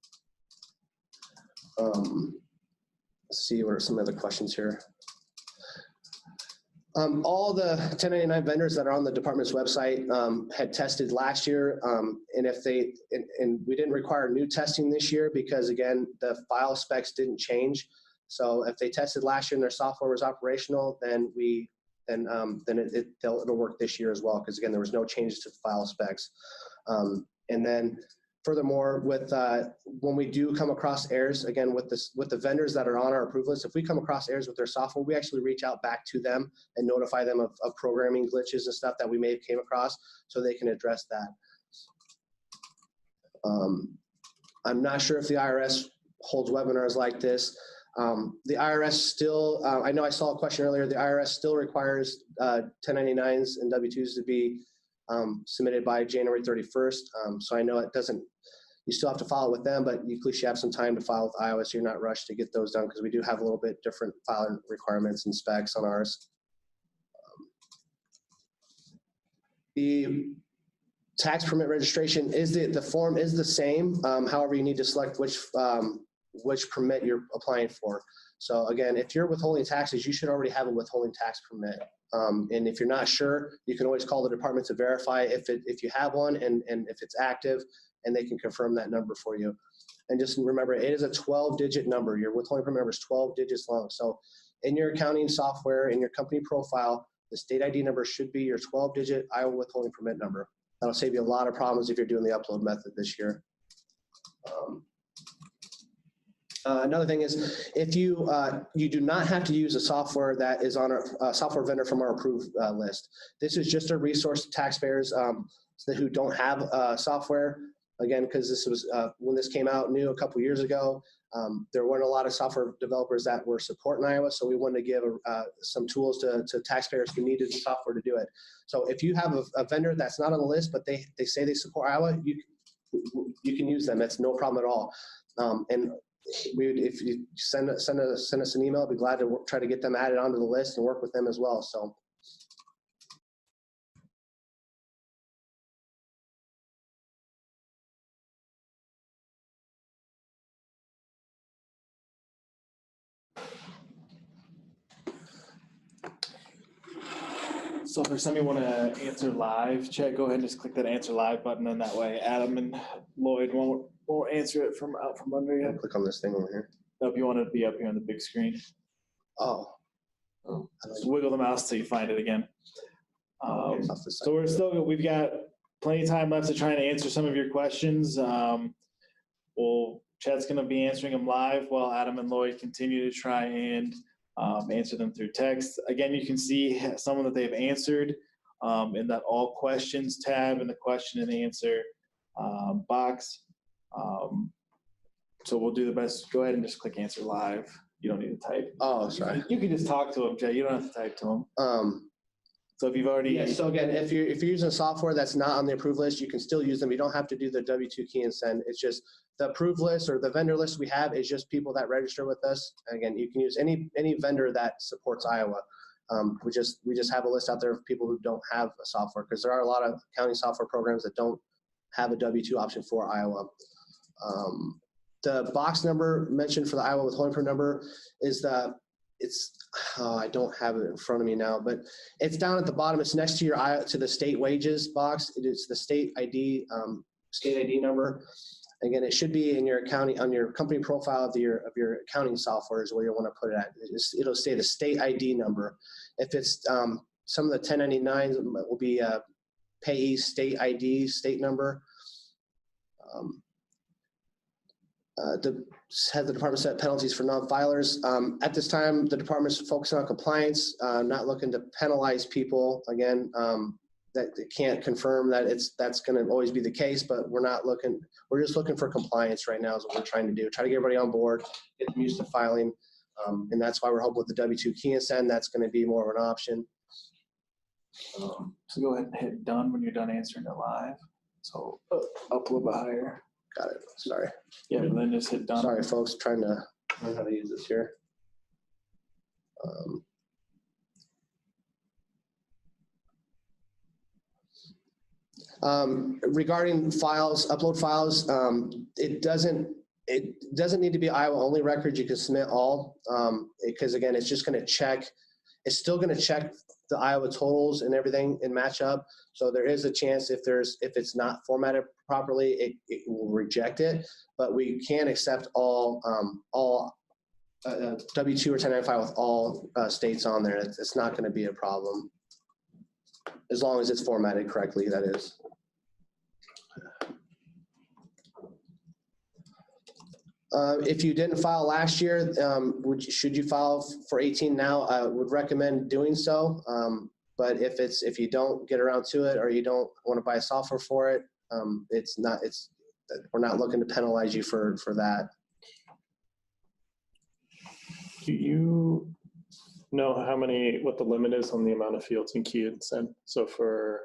Let's see what are some other questions here. All the 1099 vendors that are on the department's website had tested last year, and if they and we didn't require new testing this year because again the file specs didn't change. So if they tested last year and their software was operational, then it'll work this year as well because again there was no changes to the file specs. And then furthermore, with when we do come across errors, again with the vendors that are on our approved list, if we come across errors with their software, we actually reach out back to them and notify them of programming glitches and stuff that we may have came across, so they can address that. I'm not sure if the IRS holds webinars like this. The IRS still, I know I saw a question earlier, the IRS still requires 1099s and W-2s to be submitted by January 31st. So I know it doesn't, you still have to file it with them, but at least you have some time to file with Iowa, so you're not rushed to get those done because we do have a little bit different filing requirements and specs on ours. The tax permit registration is the form is the same. However, you need to select which permit you're applying for. So again, if you're withholding taxes, you should already have a withholding tax permit. And if you're not sure, you can always call the department to verify if you have one and if it's active, and they can confirm that number for you. And just remember, it is a 12-digit number. Your withholding permit number is 12 digits long. So in your accounting software, in your company profile, the state ID number should be your 12-digit Iowa withholding permit number. That'll save you a lot of problems if you're doing the upload method this year. Another thing is, if you do not have to use a software that is on a software vendor from our approved list. This is just a resource to taxpayers who don't have software. Again, because this was when this came out new a couple years ago, there weren't a lot of software developers that were supporting Iowa, so we wanted to give some tools to taxpayers who needed the software to do it. So if you have a vendor that's not on the list, but they say they support Iowa, you can use them. It's no problem at all. And if you send us an email, I'd be glad to try to get them added onto the list and work with them as well. So.
So if there's something you want to answer live, chat, go ahead and just click that answer live button, and that way Adam and Lloyd won't answer it from out from under you.
Click on this thing over here.
Nope, you want it to be up here on the big screen.
Oh.
Just wiggle the mouse till you find it again. So we've got plenty of time left to try and answer some of your questions. Chat's going to be answering them live while Adam and Lloyd continue to try and answer them through text. Again, you can see some that they've answered in that all questions tab in the question and answer box. So we'll do the best. Go ahead and just click answer live. You don't need to type.
Oh, sorry.
You can just talk to them, Jay. You don't have to type to them. So if you've already.
Yeah, so again, if you're using software that's not on the approved list, you can still use them. You don't have to do the W-2 key and send. It's just the approved list or the vendor list we have is just people that register with us. Again, you can use any vendor that supports Iowa. We just have a list out there of people who don't have a software, because there are a lot of accounting software programs that don't have a W-2 option for Iowa. The box number mentioned for the Iowa withholding permit number is I don't have it in front of me now, but it's down at the bottom. It's next to the state wages box. It is the state ID number. Again, it should be in your accounting, on your company profile of your accounting software is where you want to put it at. It'll say the state ID number. If it's some of the 1099s will be payee state ID, state number. Has the department set penalties for non-filers? At this time, the department's focusing on compliance, not looking to penalize people. Again, that they can't confirm that that's going to always be the case, but we're just looking for compliance right now is what we're trying to do. Try to get everybody on board, get them used to filing, and that's why we're hoping with the W-2 key and send, that's going to be more of an option.
So go ahead and hit done when you're done answering it live. So up a little bit higher.
got it. Sorry.
Yeah, and then just hit done.
Sorry, folks. Trying to learn how to use this here. Regarding files, upload files, it doesn't need to be Iowa only records. You can submit all, because again, it's just going to check. It's still going to check the Iowa totals and everything and match up. So there is a chance if it's not formatted properly, it will reject it. But we can accept all W-2 or 1099 file with all states on there. It's not going to be a problem as long as it's formatted correctly. That is. If you didn't file last year, should you file for 18 now? I would recommend doing so. But if you don't get around to it or you don't want to buy software for it, we're not looking to penalize you for that.
Do you know what the limit is on the amount of fields in key and send? So for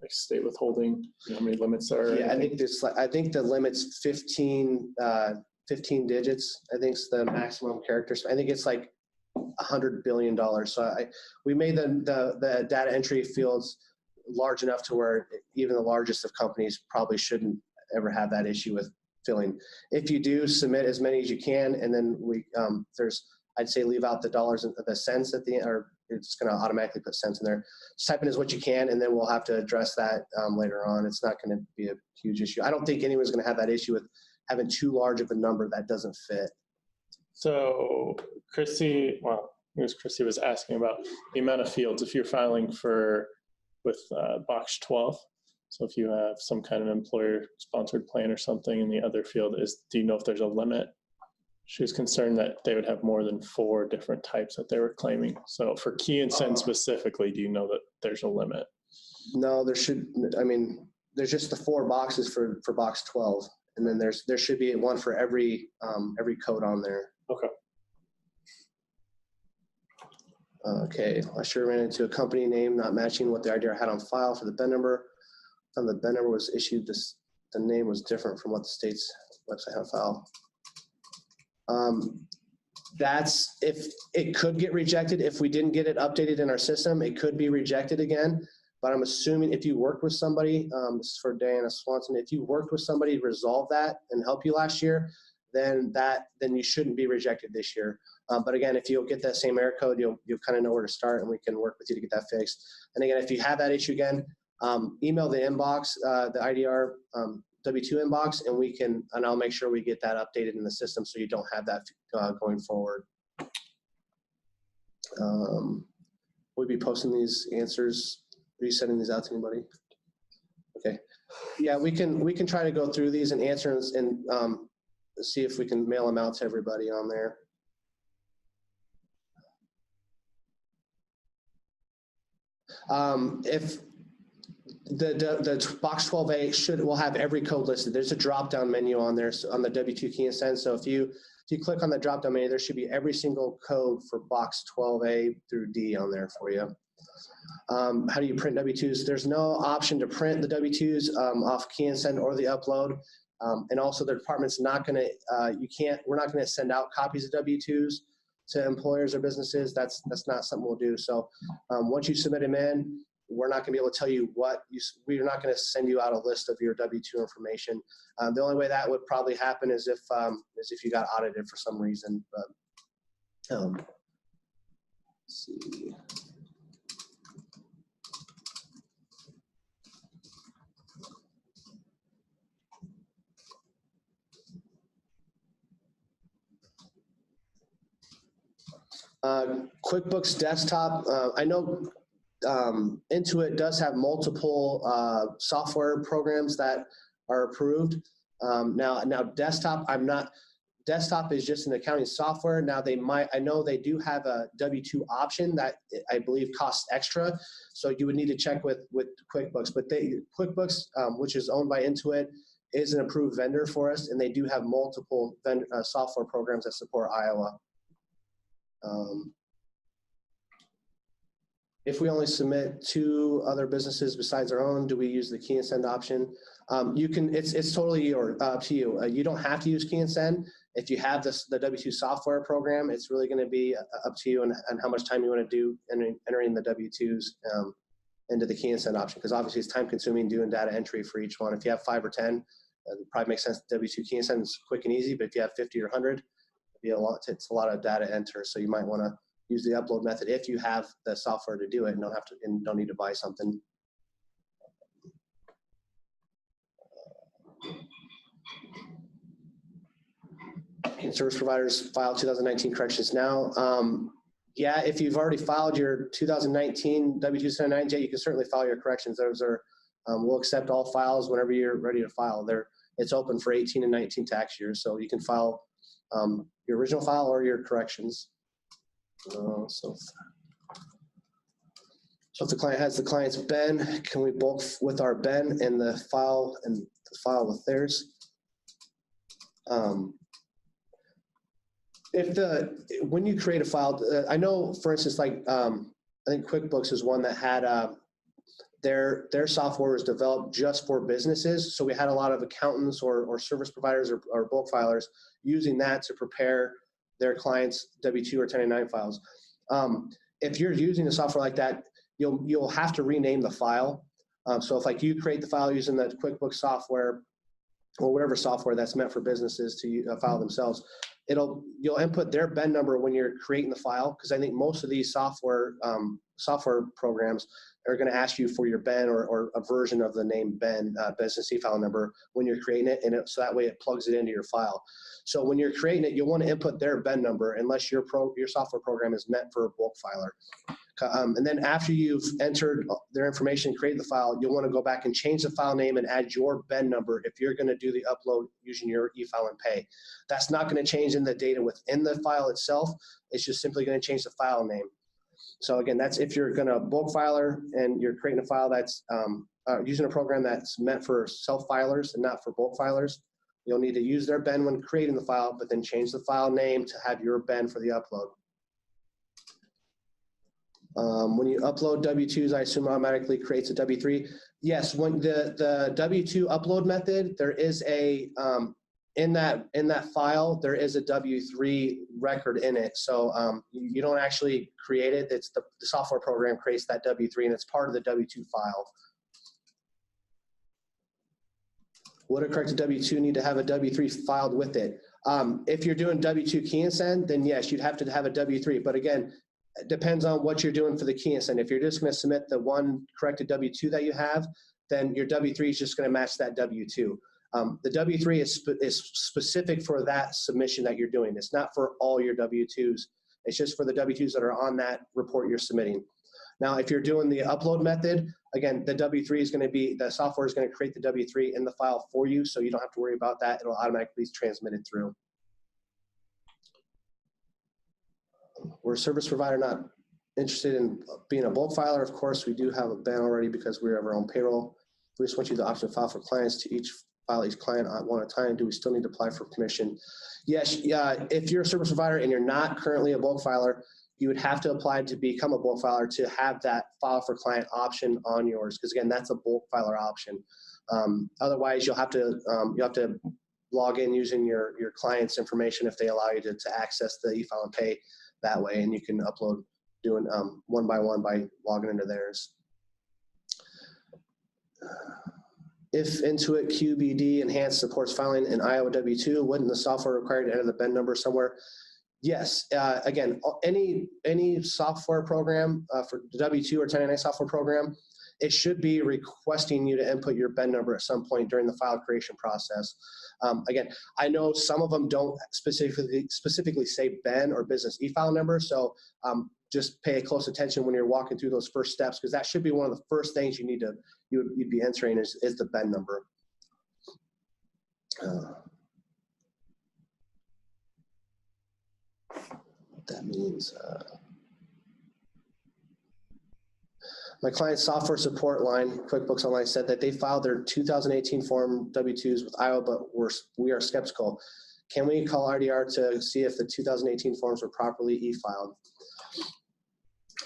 like state withholding, how many limits are?
Yeah, I think the limit's 15 digits. I think it's the maximum characters. I think it's like $100 billion. So we made the data entry fields large enough to where even the largest of companies probably shouldn't ever have that issue with filling. If you do, submit as many as you can, and then I'd say leave out the dollars and the cents at the end, or it's going to automatically put cents in there. Just type in as what you can, and then we'll have to address that later on. It's not going to be a huge issue. I don't think anyone's going to have that issue with having too large of a number that doesn't fit.
So Chrissy was asking about the amount of fields if you're filing with box 12. So if you have some kind of employer-sponsored plan or something, and the other field do you know if there's a limit? She was concerned that they would have more than 4 different types that they were claiming. So for key and send specifically, do you know that there's a limit?
No, there's just the 4 boxes for box 12. And then there should be one for every code on there.
Okay.
Okay, last year I ran into a company name not matching what the IDR had on file for the BEN number. The BEN number was issued, the name was different from what the state's website had on file. If it could get rejected if we didn't get it updated in our system, it could be rejected again. But I'm assuming if you worked with somebody, this is for Diana Swanson, if you worked with somebody to resolve that and help you last year, then you shouldn't be rejected this year. But again, if you'll get that same error code, you'll kind of know where to start, and we can work with you to get that fixed. And again, if you have that issue again, email the inbox, the IDR W-2 inbox, and I'll make sure we get that updated in the system so you don't have that going forward. We'll be posting these answers. Are you sending these out to anybody? Okay. Yeah, we can try to go through these and answer and see if we can mail them out to everybody on there. If the box 12A will have every code listed. There's a drop-down menu on there on the W-2 key and send. So if you click on the drop-down menu, there should be every single code for box 12A through D on there for you. How do you print W-2s? There's no option to print the W-2s off key and send or the upload. And also the department's not going to, we're not going to send out copies of W-2s to employers or businesses. That's not something we'll do. So once you submit them in, we're not going to be able to tell you we're not going to send you out a list of your W-2 information. The only way that would probably happen is if you got audited for some reason. But let's see. QuickBooks Desktop, I know Intuit does have multiple software programs that are approved. Now Desktop, Desktop is just an accounting software. Now I know they do have a W-2 option that I believe costs extra. So you would need to check with QuickBooks, but QuickBooks, which is owned by Intuit, is an approved vendor for us, and they do have multiple software programs that support Iowa. If we only submit 2 other businesses besides our own, do we use the key and send option? You can, it's totally up to you. You don't have to use key and send. If you have the W-2 software program, it's really going to be up to you and how much time you want to do entering the W-2s into the key and send option, because obviously it's time consuming doing data entry for each one. If you have 5 or 10, it probably makes sense. W-2 key and send is quick and easy, but if you have 50 or 100, it's a lot of data enter. So you might want to use the upload method if you have the software to do it and don't need to buy something. Can service providers file 2019 corrections now? Yeah, if you've already filed your 2019 W-279J, you can certainly file your corrections. Those are, we'll accept all files whenever you're ready to file. It's open for 18 and 19 tax years, so you can file your original file or your corrections. So if the client has the client's BEN, can we bulk with our BEN and the file with theirs? When you create a file, I know, for instance, like I think QuickBooks is one that had their software was developed just for businesses. So we had a lot of accountants or service providers or bulk filers using that to prepare their clients' W-2 or 1099 files. If you're using a software like that, you'll have to rename the file. So if like you create the file using the QuickBooks software or whatever software that's meant for businesses to file themselves, you'll input their BEN number when you're creating the file, because I think most of these software programs are going to ask you for your BEN or a version of the name BEN, business eFile number, when you're creating it, and so that way it plugs it into your file. So when you're creating it, you'll want to input their BEN number unless your software program is meant for a bulk filer. And then after you've entered their information, created the file, you'll want to go back and change the file name and add your BEN number if you're going to do the upload using your eFile and Pay. That's not going to change in the data within the file itself. It's just simply going to change the file name. So again, that's if you're going to bulk filer and you're creating a file that's using a program that's meant for self-filers and not for bulk filers. You'll need to use their BEN when creating the file, but then change the file name to have your BEN for the upload. When you upload W-2s, I assume automatically creates a W-3. Yes, when the W-2 upload method, there is a, in that file, there is a W-3 record in it. So you don't actually create it. It's the software program creates that W-3 and it's part of the W-2 file. Would a corrected W-2 need to have a W-3 filed with it? If you're doing W-2 key and send, then yes, you'd have to have a W-3. But again, it depends on what you're doing for the key and send. If you're just going to submit the one corrected W-2 that you have, then your W-3 is just going to match that W-2. The W-3 is specific for that submission that you're doing. It's not for all your W-2s. It's just for the W-2s that are on that report you're submitting. Now, if you're doing the upload method, again, the W-3 is going to be, the software is going to create the W-3 in the file for you, so you don't have to worry about that. It'll automatically be transmitted through. We're a service provider not interested in being a bulk filer. Of course, we do have a BEN already because we have our own payroll. We just want you the option to file for clients to file each client one at a time. Do we still need to apply for permission? Yes, if you're a service provider and you're not currently a bulk filer, you would have to apply to become a bulk filer to have that file for client option on yours, because again, that's a bulk filer option. Otherwise, you'll have to log in using your client's information if they allow you to access the eFile and Pay that way, and you can upload doing one by one by logging into theirs. If Intuit QBD Enhanced supports filing an Iowa W-2, wouldn't the software require to enter the BEN number somewhere? Yes. Again, any software program for the W-2 or 1099 software program, it should be requesting you to input your BEN number at some point during the file creation process. Again, I know some of them don't specifically say BEN or business eFile number, so just pay close attention when you're walking through those first steps, because that should be one of the first things you'd be entering is the BEN number. What that means. My client's software support line, QuickBooks Online, said that they filed their 2018 Form W-2s with Iowa, but we are skeptical. Can we call RDR to see if the 2018 forms were properly e-filed?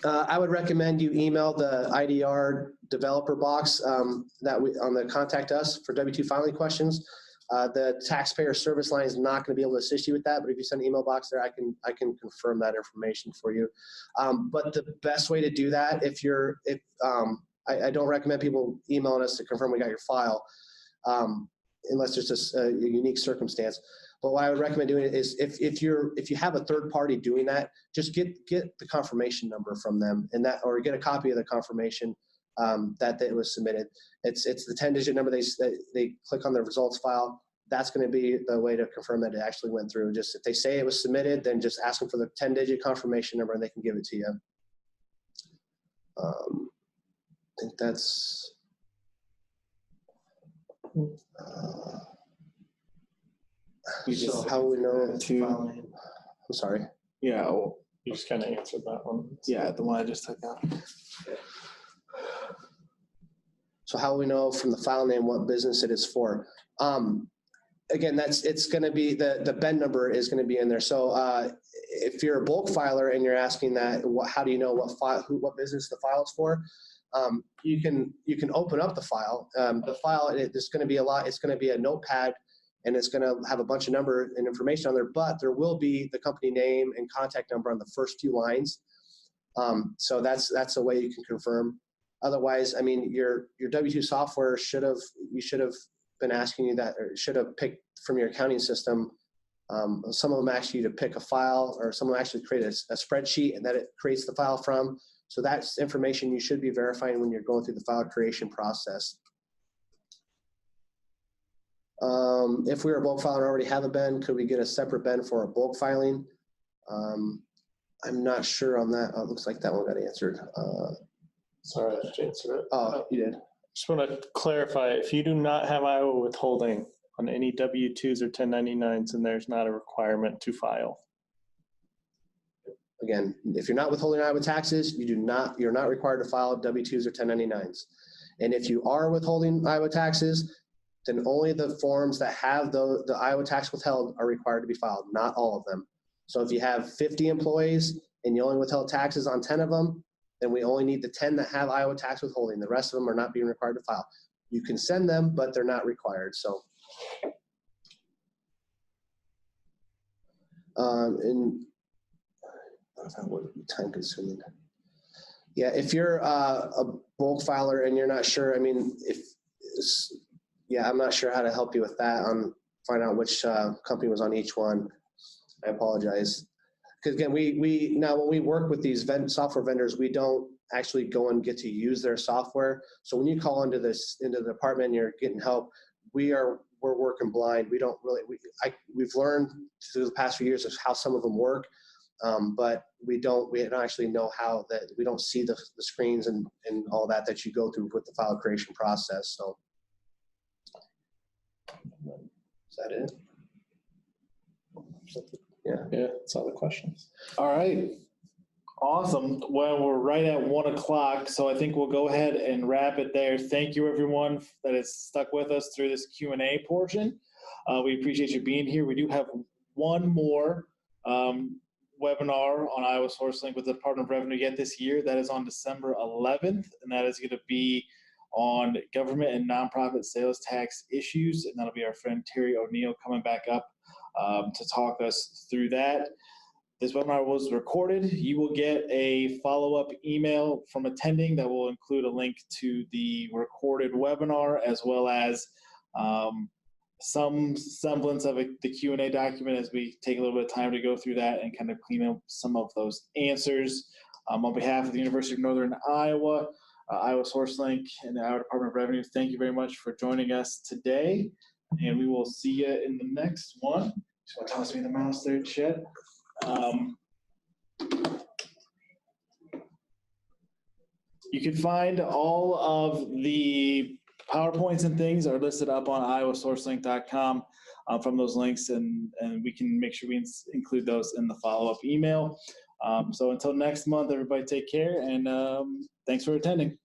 I would recommend you email the IDR developer box that we on the contact us for W-2 filing questions. The taxpayer service line is not going to be able to assist you with that, but if you send an email box there, I can confirm that information for you. But the best way to do that, I don't recommend people emailing us to confirm we got your file, unless there's just a unique circumstance. But what I would recommend doing is if you have a third party doing that, just get the confirmation number from them or get a copy of the confirmation that it was submitted. It's the 10-digit number they click on the results file. That's going to be the way to confirm that it actually went through. Just if they say it was submitted, then just ask them for the 10-digit confirmation number and they can give it to you. I think that's. So how we know filing? I'm sorry.
Yeah.
You just kind of answered that one.
Yeah, the one I just took out.
So how we know from the file name what business it is for? Again, it's going to be the BEN number is going to be in there. So if you're a bulk filer and you're asking that, how do you know what business the file is for? You can open up the file. The file it's going to be it's going to be a notepad. And it's going to have a bunch of number and information on there, but there will be the company name and contact number on the first few lines. So that's a way you can confirm. Otherwise, I mean, your W-2 software should have been asking you that, or should have picked from your accounting system. Some of them ask you to pick a file, or some of them actually create a spreadsheet and that it creates the file from. So that's information you should be verifying when you're going through the file creation process. If we were a bulk filer and already have a BEN, could we get a separate BEN for a bulk filing? I'm not sure on that. Oh, it looks like that one got answered.
Sorry, I just answered it.
Oh, you did.
Just want to clarify, if you do not have Iowa withholding on any W-2s or 1099s, then there's not a requirement to file.
Again, if you're not withholding Iowa taxes, you're not required to file W-2s or 1099s. And if you are withholding Iowa taxes, then only the forms that have the Iowa tax withheld are required to be filed, not all of them. So if you have 50 employees and you only withheld taxes on 10 of them, then we only need the 10 that have Iowa tax withholding. The rest of them are not being required to file. You can send them, but they're not required. So, and that would be time consuming. Yeah, if you're a bulk filer and you're not sure, I mean, yeah, I'm not sure how to help you with that find out which company was on each one. I apologize. Because again, now when we work with these software vendors, we don't actually go and get to use their software. So when you call into the department and you're getting help, we're working blind. We don't really, we've learned through the past few years of how some of them work, but we don't actually know how that, we don't see the screens and all that you go through with the file creation process. So. Is that it? Yeah,
that's all the questions.
All right. Awesome. Well, we're right at 1 o'clock, so I think we'll go ahead and wrap it there. Thank you, everyone, that has stuck with us through this Q&A portion. We appreciate you being here. We do have one more webinar on Iowa SourceLink with the Department of Revenue yet this year. That is on December 11th, and that is going to be on government and nonprofit sales tax issues, and that'll be our friend Terry O'Neill coming back up to talk us through that. This webinar was recorded. You will get a follow-up email from attending that will include a link to the recorded webinar, as well as some semblance of the Q&A document as we take a little bit of time to go through that and kind of clean up some of those answers. On behalf of the University of Northern Iowa, Iowa SourceLink, and the Iowa Department of Revenue, thank you very much for joining us today, and we will see you in the next one. Just want to toss me the mouse there, Chet. You can find all of the PowerPoints and things are listed up on iowasourcelink.com from those links, and we can make sure we include those in the follow-up email. So until next month, everybody take care, and thanks for attending.